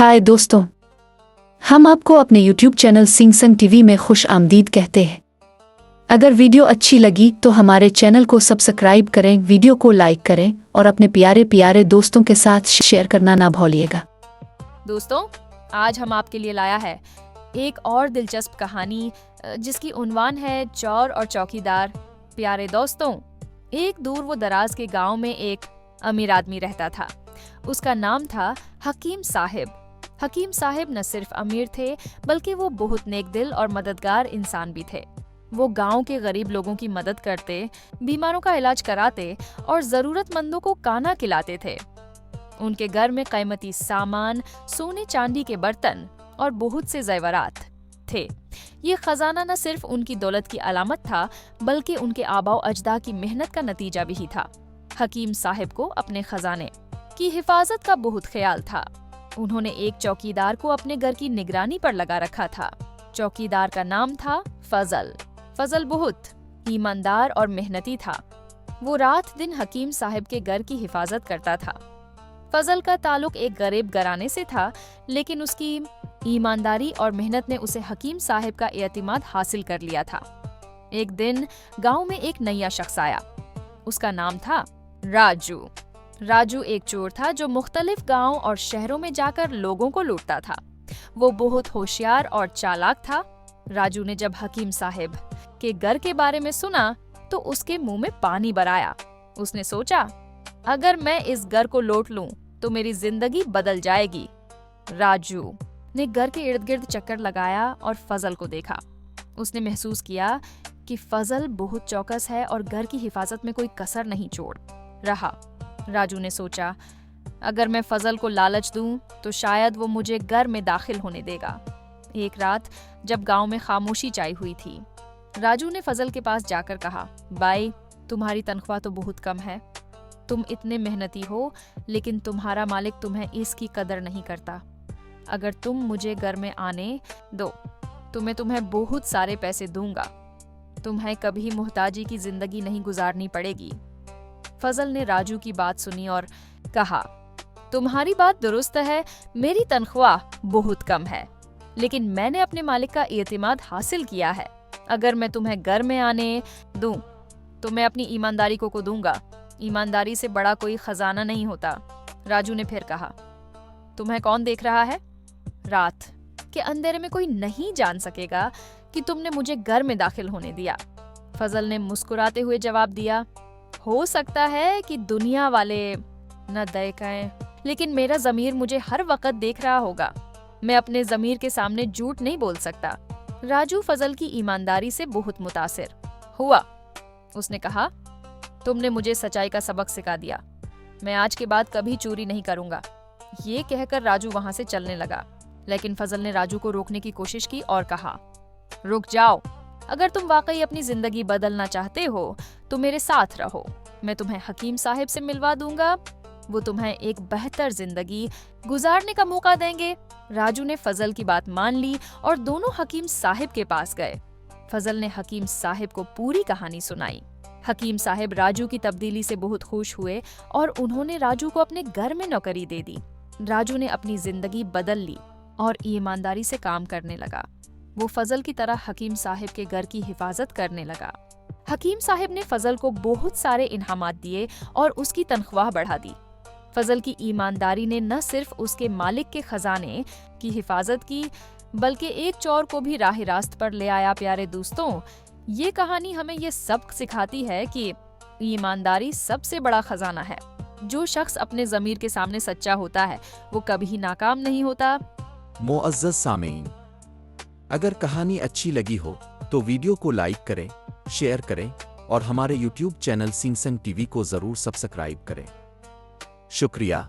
हाय दोस्तों, हम आपको अपने YouTube चैनल सिंग संग टीवी में खुश आमदीद कहते हैं। अगर वीडियो अच्छी लगी तो हमारे चैनल को सब्सक्राइब करें, वीडियो को लाइक करें और अपने प्यारे प्यारे दोस्तों के साथ शेयर करना ना भूलिएगा। दोस्तों, आज हम आपके लिए लाया है एक और दिलचस्प कहानी जिसकी उन्वान है चोर और चौकीदार। प्यारे दोस्तों, एक दूर वो दराज के गांव में एक अमीर आदमी रहता था। उसका नाम था हकीम साहिब। हकीम साहिब न सिर्फ अमीर थे बल्कि वो बहुत नेक दिल और मददगार इंसान भी थे। वो गांव के गरीब लोगों की मदद करते, बीमारों का इलाज कराते और जरूरतमंदों को खाना खिलाते थे। उनके घर में कीमती सामान, सोने चांदी के बर्तन और बहुत से ज़ेवरात थे। ये खजाना न सिर्फ उनकी दौलत की अलामत था बल्कि उनके आबाओ अजदा की मेहनत का नतीजा भी था। हकीम साहिब को अपने खजाने की हिफाजत का बहुत ख्याल था। उन्होंने एक चौकीदार को अपने घर की निगरानी पर लगा रखा था। चौकीदार का नाम था फजल। फजल बहुत ईमानदार और मेहनती था। वो रात दिन हकीम साहिब के घर की हिफाजत करता था। फजल का ताल्लुक एक गरीब घराने से था, लेकिन उसकी ईमानदारी और मेहनत ने उसे हकीम साहिब का एतमाद हासिल कर लिया था। एक दिन गांव में एक नया शख्स आया। उसका नाम था राजू। राजू एक चोर था जो मुख्तलिफ गांव और शहरों में जाकर लोगों को लूटता था। वो बहुत होशियार और चालाक था। राजू ने जब हकीम साहिब के घर के बारे में सुना तो उसके मुंह में पानी भर आया। उसने सोचा, अगर मैं इस घर को लूट लूं तो मेरी जिंदगी बदल जाएगी। राजू ने घर के इर्द गिर्द चक्कर लगाया और फजल को देखा। उसने महसूस किया कि फजल बहुत चौकस है और घर की हिफाजत में कोई कसर नहीं छोड़ रहा। राजू ने सोचा, अगर मैं फजल को लालच दूं तो शायद वो मुझे घर में दाखिल होने देगा। एक रात जब गांव में खामोशी छाई हुई थी, राजू ने फजल के पास जाकर कहा, भाई, तुम्हारी तनख्वाह तो बहुत कम है। तुम इतने मेहनती हो, लेकिन तुम्हारा मालिक तुम्हें इसकी कदर नहीं करता। अगर तुम मुझे घर में आने दो तो मैं तुम्हें बहुत सारे पैसे दूंगा। तुम्हें कभी मुहताजी की जिंदगी नहीं गुजारनी पड़ेगी। फजल ने राजू की बात सुनी और कहा, तुम्हारी बात दुरुस्त है, मेरी तनख्वाह बहुत कम है, लेकिन मैंने अपने मालिक का एतमाद हासिल किया है। अगर मैं तुम्हें घर में आने दूं तो मैं अपनी ईमानदारी को दूंगा। ईमानदारी से बड़ा कोई खजाना नहीं होता। राजू ने फिर कहा, तुम्हें कौन देख रहा है? रात के अंधेरे में कोई नहीं जान सकेगा कि तुमने मुझे घर में दाखिल होने दिया। फजल ने मुस्कुराते हुए जवाब दिया, हो सकता है कि दुनिया वाले न देखें, लेकिन मेरा ज़मीर मुझे हर वक्त देख रहा होगा। मैं अपने ज़मीर के सामने झूठ नहीं बोल सकता। राजू फजल की ईमानदारी से बहुत मुतासिर हुआ। उसने कहा, तुमने मुझे सच्चाई का सबक सिखा दिया। मैं आज के बाद कभी चोरी नहीं करूंगा। ये कहकर राजू वहां से चलने लगा, लेकिन फजल ने राजू को रोकने की कोशिश की और कहा, रुक जाओ। अगर तुम वाकई अपनी जिंदगी बदलना चाहते हो तो मेरे साथ रहो। मैं तुम्हें हकीम साहिब से मिलवा दूंगा। वो तुम्हें एक बेहतर जिंदगी गुजारने का मौका देंगे। राजू ने फजल की बात मान ली और दोनों हकीम साहिब के पास गए। फजल ने हकीम साहिब को पूरी कहानी सुनाई। हकीम साहिब राजू की तब्दीली से बहुत खुश हुए और उन्होंने राजू को अपने घर में नौकरी दे दी। राजू ने अपनी जिंदगी बदल ली और ईमानदारी से काम करने लगा। वो फजल की तरह हकीम साहिब के घर की हिफाजत करने लगा। हकीम साहिब ने फजल को बहुत सारे इनामात दिए और उसकी तनख्वाह बढ़ा दी। फजल की ईमानदारी ने न सिर्फ उसके मालिक के खजाने की हिफाजत की बल्कि एक चोर को भी राह रास्त पर ले आया। प्यारे दोस्तों, ये कहानी हमें ये सबक सिखाती है कि ईमानदारी सबसे बड़ा खजाना है। जो शख्स अपने ज़मीर के सामने सच्चा होता है वो कभी नाकाम नहीं होता। मुअज़्ज़ज़ सामीन, अगर कहानी अच्छी लगी हो तो वीडियो को लाइक करें, शेयर करें और हमारे YouTube चैनल सिंग संग टीवी को जरूर सब्सक्राइब करें। शुक्रिया।